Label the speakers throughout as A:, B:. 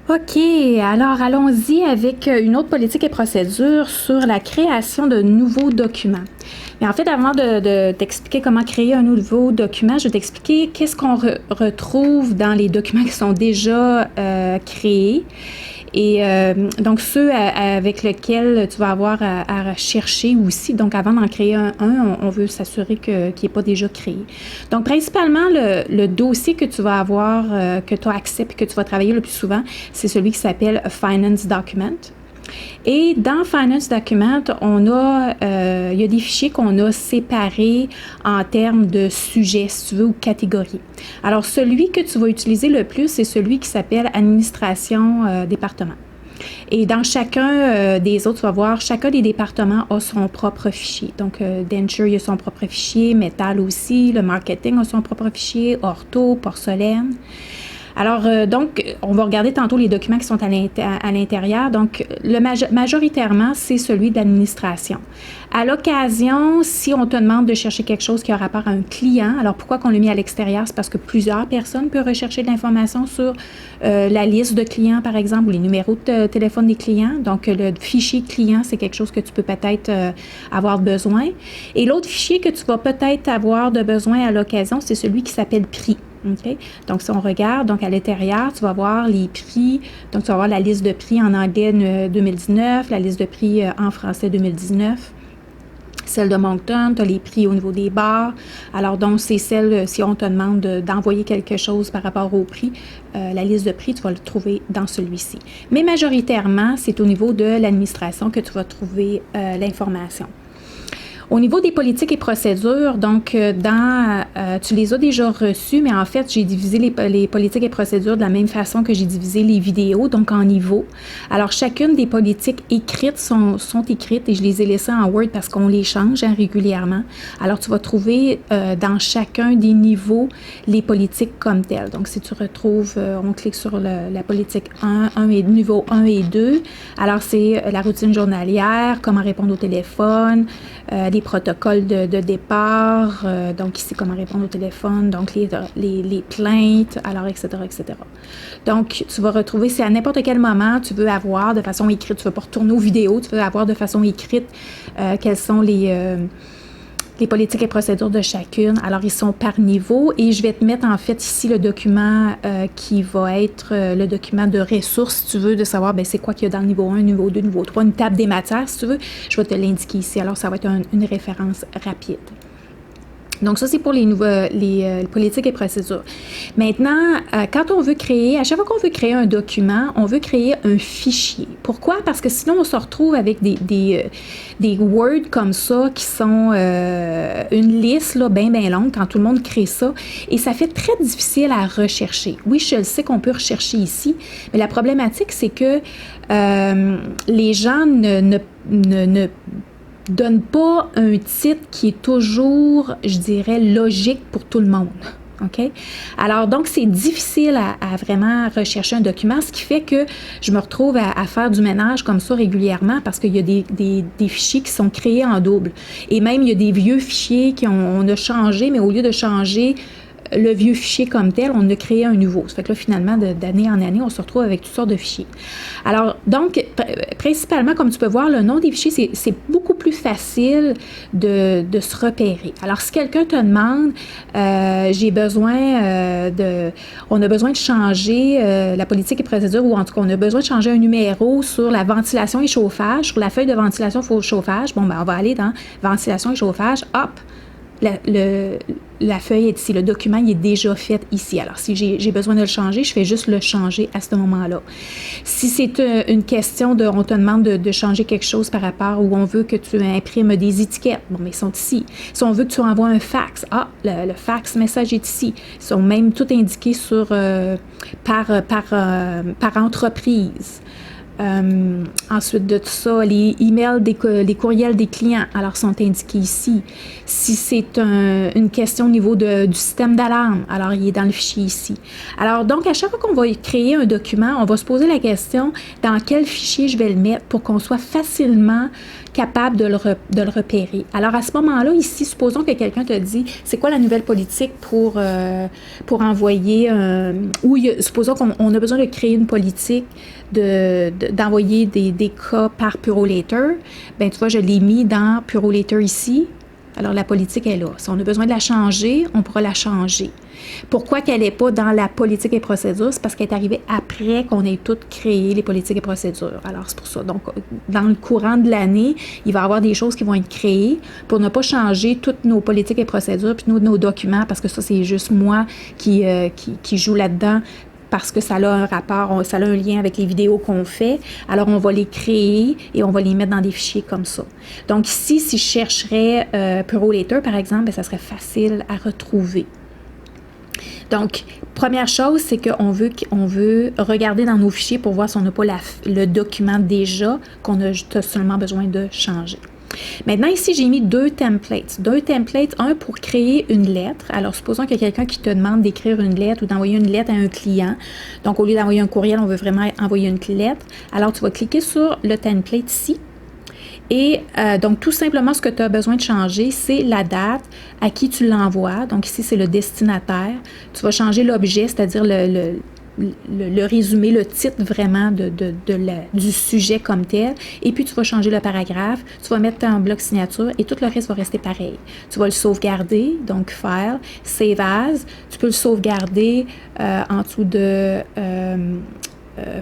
A: OK, alors allons-y avec une autre politique et procédure sur la création de nouveaux documents. Mais en fait, avant de t'expliquer comment créer un nouveau document, je vais t'expliquer qu'est-ce qu'on retrouve dans les documents qui sont déjà créés. Et donc, ceux avec lesquels tu vas avoir à chercher aussi. Donc, avant d'en créer on veut s'assurer qu'il n'est pas déjà créé. Donc, principalement, le dossier que tu vas avoir, que tu as accès et que tu vas travailler le plus souvent, c'est celui qui s'appelle Finance Document. Et dans Finance Document, il y a des fichiers qu'on a séparés en termes de sujets, si tu veux, ou catégories. Alors, celui que tu vas utiliser le plus, c'est celui qui s'appelle Administration département. Et dans chacun des autres, tu vas voir, chacun des départements a son propre fichier. Donc, Denture, il a son propre fichier, Métal aussi, le Marketing a son propre fichier, Ortho, Porcelaine. Alors, donc, on va regarder tantôt les documents qui sont à l'intérieur. Donc, majoritairement, c'est celui de l'administration. À l'occasion, si on te demande de chercher quelque chose qui a rapport à un client, alors pourquoi qu'on l'a mis à l'extérieur? C'est parce que plusieurs personnes peuvent rechercher de l'information sur la liste de clients, par exemple, ou les numéros de téléphone des clients. Donc, le fichier client, c'est quelque chose que tu peux peut-être avoir besoin. Et l'autre fichier que tu vas peut-être avoir de besoin à l'occasion, c'est celui qui s'appelle prix. Okay? Donc, si on regarde, donc à l'intérieur, tu vas voir les prix. Donc, tu vas voir la liste de prix en anglais 2019, la liste de prix en français 2019. Celle de Moncton, tu as les prix au niveau des bars. Alors, donc, c'est celle, si on te demande d'envoyer quelque chose par rapport au prix, la liste de prix, tu vas le trouver dans celui-ci. Mais majoritairement, c'est au niveau de l'administration que tu vas trouver l'information. Au niveau des politiques et procédures, donc, tu les as déjà reçues, mais en fait, j'ai divisé les politiques et procédures de la même façon que j'ai divisé les vidéos, donc en niveaux. Alors, chacune des politiques écrites sont écrites et je les ai laissées en Word parce qu'on les change régulièrement. Alors, tu vas trouver dans chacun des niveaux les politiques comme telles. Donc, si tu retrouves, on clique sur la politique 1 et niveau 1 et 2. Alors, c'est la routine journalière, comment répondre au téléphone, des protocoles de départ, donc ici, comment répondre au téléphone, donc les plaintes, alors, etc., etc. Donc, tu vas retrouver, c'est à n'importe quel moment, tu veux avoir de façon écrite, tu ne veux pas retourner aux vidéos, tu veux avoir de façon écrite quelles sont les politiques et procédures de chacune. Alors, ils sont par niveau et je vais te mettre en fait ici le document qui va être le document de ressources, si tu veux, de savoir c'est quoi qu'il y a dans le niveau 1, niveau 2, niveau 3, une table des matières, si tu veux. Je vais te l'indiquer ici. Alors, ça va être une référence rapide. Donc, ça, c'est pour les politiques et procédures. Maintenant, quand on veut créer, à chaque fois qu'on veut créer un document, on veut créer un fichier. Pourquoi? Parce que sinon, on se retrouve avec des Word comme ça qui sont une liste là, bien longue quand tout le monde crée ça. Et ça fait très difficile à rechercher. Oui, je le sais qu'on peut rechercher ici, mais la problématique, c'est que les gens ne donne pas un titre qui est toujours, je dirais, logique pour tout le monde. OK? Alors, donc, c'est difficile à vraiment rechercher un document, ce qui fait que je me retrouve à faire du ménage comme ça régulièrement parce qu'il y a des fichiers qui sont créés en double. Et même, il y a des vieux fichiers qu'on a changé, mais au lieu de changer le vieux fichier comme tel, on a créé un nouveau. Ça fait que là, finalement, d'année en année, on se retrouve avec toutes sortes de fichiers. Alors, donc, principalement, comme tu peux voir, le nom des fichiers, c'est beaucoup plus facile de se repérer. Alors, si quelqu'un te demande, on a besoin de changer la politique et procédure, ou en tout cas, on a besoin de changer un numéro sur la ventilation et chauffage, sur la feuille de ventilation et chauffage, on va aller dans ventilation et chauffage, hop, la feuille est ici, le document il est déjà fait ici. Alors, si j'ai besoin de le changer, je fais juste le changer à ce moment-là. Si c'est une question on te demande de changer quelque chose par rapport où on veut que tu imprimes des étiquettes, mais ils sont ici. Si on veut que tu envoies un fax, le fax message est ici. Ils sont même tout indiqués par entreprise. Ensuite de tout ça, les emails les courriels des clients, alors sont indiqués ici. Si c'est une question au niveau du système d'alarme, alors il est dans le fichier ici. Alors donc, à chaque fois qu'on va créer un document, on va se poser la question dans quel fichier je vais le mettre pour qu'on soit facilement capable de le repérer. Alors, à ce moment-là, ici, supposons que quelqu'un te dit, c'est quoi la nouvelle politique pour envoyer, supposons qu'on a besoin de créer une politique d'envoyer des cas par Purolator. Bien, tu vois, je l'ai mis dans Purolator ici. Alors, la politique est là. Si on a besoin de la changer, on pourra la changer. Pourquoi qu'elle n'est pas dans la politique et procédures? C'est parce qu'elle est arrivée après qu'on ait toutes créé les politiques et procédures. Alors, c'est pour ça. Donc, dans le courant de l'année, il va y avoir des choses qui vont être créées pour ne pas changer toutes nos politiques et procédures puis nos documents, parce que ça, c'est juste moi qui joue là-dedans, parce que ça a un rapport, ça a un lien avec les vidéos qu'on fait. Alors, on va les créer et on va les mettre dans des fichiers comme ça. Donc ici, si je chercherais Purolator, par exemple, bien, ça serait facile à retrouver. Donc, première chose, c'est qu'on veut regarder dans nos fichiers pour voir si on n'a pas le document déjà, qu'on a seulement besoin de changer. Maintenant, ici, j'ai mis deux templates. Un pour créer une lettre. Alors, supposons qu'il y a quelqu'un qui te demande d'écrire une lettre ou d'envoyer une lettre à un client. Donc, au lieu d'envoyer un courriel, on veut vraiment envoyer une lettre. Alors, tu vas cliquer sur le template ici. Et donc, tout simplement, ce que tu as besoin de changer, c'est la date à qui tu l'envoies. Donc, ici, c'est le destinataire. Tu vas changer l'objet, c'est-à-dire le résumé, le titre vraiment du sujet comme tel. Et puis, tu vas changer le paragraphe, tu vas mettre en bloc signature et tout le reste va rester pareil. Tu vas le sauvegarder, donc File, Save As. Tu peux le sauvegarder en dessous de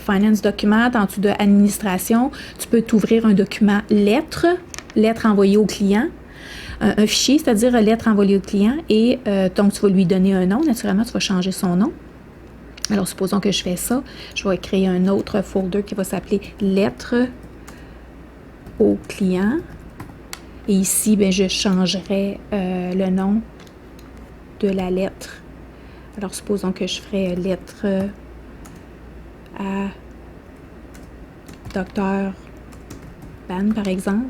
A: Finance Document, en dessous de Administration. Tu peux t'ouvrir un document lettre envoyée au client. Un fichier, c'est-à-dire lettre envoyée au client. Et donc, tu vas lui donner un nom. Naturellement, tu vas changer son nom. Alors, supposons que je fais ça. Je vais créer un autre folder qui va s'appeler Lettres au client. Et ici, bien, je changerai le nom de la lettre. Alors, supposons que je ferai lettre à Dr. Ban, par exemple.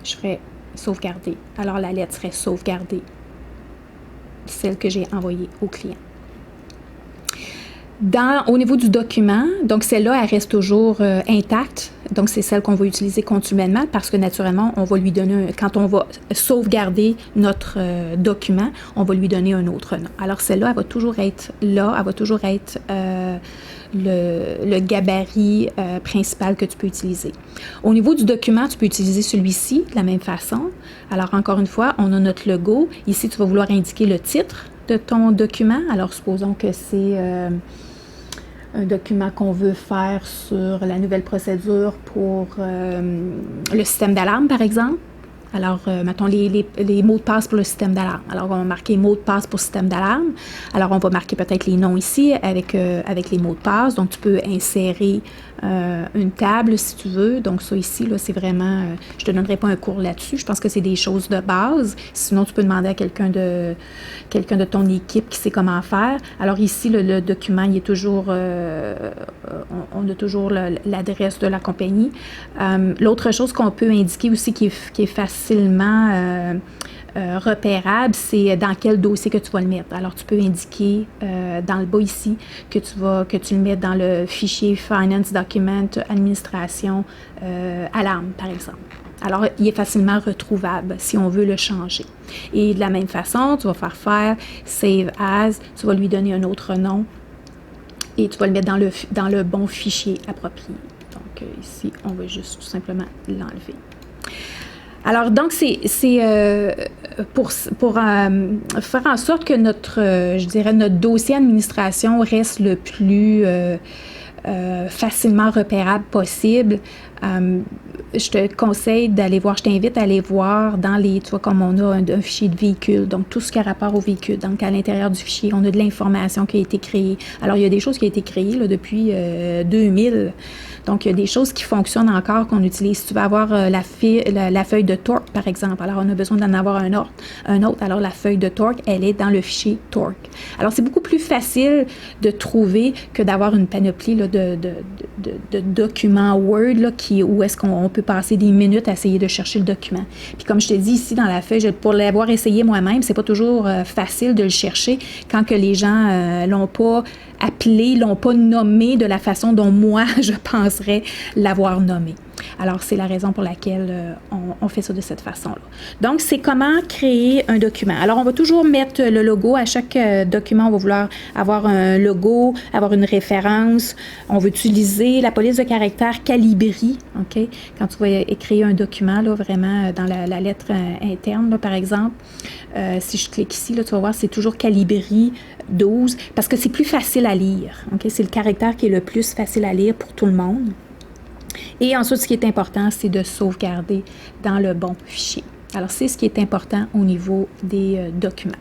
A: Je ferai sauvegarder. Alors, la lettre serait sauvegardée. Celle que j'ai envoyée au client. Au niveau du document, donc celle-là, elle reste toujours intacte. Donc, c'est celle qu'on va utiliser continuellement parce que, naturellement, on va lui donner, quand on va sauvegarder notre document, on va lui donner un autre nom. Alors, celle-là, elle va toujours être là, elle va toujours être le gabarit principal que tu peux utiliser. Au niveau du document, tu peux utiliser celui-ci de la même façon. Alors, encore une fois, on a notre logo. Ici, tu vas vouloir indiquer le titre de ton document. Alors, supposons que c'est un document qu'on veut faire sur la nouvelle procédure pour le système d'alarme, par exemple. Alors, mettons les mots de passe pour le système d'alarme. Alors, on va marquer mots de passe pour système d'alarme. Alors, on va marquer peut-être les noms ici avec les mots de passe. Donc, tu peux insérer une table si tu veux. Donc, ça ici, là, c'est vraiment... je ne te donnerai pas un cours là-dessus. Je pense que c'est des choses de base. Sinon, tu peux demander à quelqu'un de ton équipe qui sait comment faire. Alors, ici, le document, il est toujours... on a toujours l'adresse de la compagnie. L'autre chose qu'on peut indiquer aussi qui est facilement repérable, c'est dans quel dossier que tu vas le mettre. Alors, tu peux indiquer dans le bas ici que tu le mets dans le fichier Finance Document Administration Alarme, par exemple. Alors, il est facilement retrouvable si on veut le changer. Et de la même façon, tu vas faire Save As, tu vas lui donner un autre nom et tu vas le mettre dans le bon fichier approprié. Donc, ici, on va juste tout simplement l'enlever. Alors, donc, c'est pour faire en sorte que notre dossier administration reste le plus facilement repérable possible. Je te conseille d'aller voir, je t'invite à aller voir tu vois, comme on a un fichier de véhicule, donc tout ce qui a rapport au véhicule. Donc, à l'intérieur du fichier, on a de l'information qui a été créée. Alors, il y a des choses qui ont été créées là, depuis 2000. Donc, il y a des choses qui fonctionnent encore, qu'on utilise. Si tu veux avoir la feuille de torque, par exemple, alors on a besoin d'en avoir un autre. Alors, la feuille de torque, elle est dans le fichier torque. Alors, c'est beaucoup plus facile de trouver que d'avoir une panoplie là, de documents Word là, qui puis où est-ce qu'on peut passer des minutes à essayer de chercher le document. Puis comme je te dis ici dans la feuille, pour l'avoir essayé moi-même, c'est pas toujours facile de le chercher quand que les gens l'ont pas appelé, l'ont pas nommé de la façon dont moi, je penserais l'avoir nommé. Alors, c'est la raison pour laquelle on fait ça de cette façon-là. Donc, c'est comment créer un document. Alors, on va toujours mettre le logo. À chaque document, on va vouloir avoir un logo, avoir une référence. On va utiliser la police de caractère Calibri, OK? Quand tu vas écrire un document, là, vraiment, dans la lettre interne, là, par exemple, si je clique ici, là, tu vas voir, c'est toujours Calibri 12, parce que c'est plus facile à lire, OK? C'est le caractère qui est le plus facile à lire pour tout le monde. Et ensuite, ce qui est important, c'est de sauvegarder dans le bon fichier. Alors, c'est ce qui est important au niveau des documents.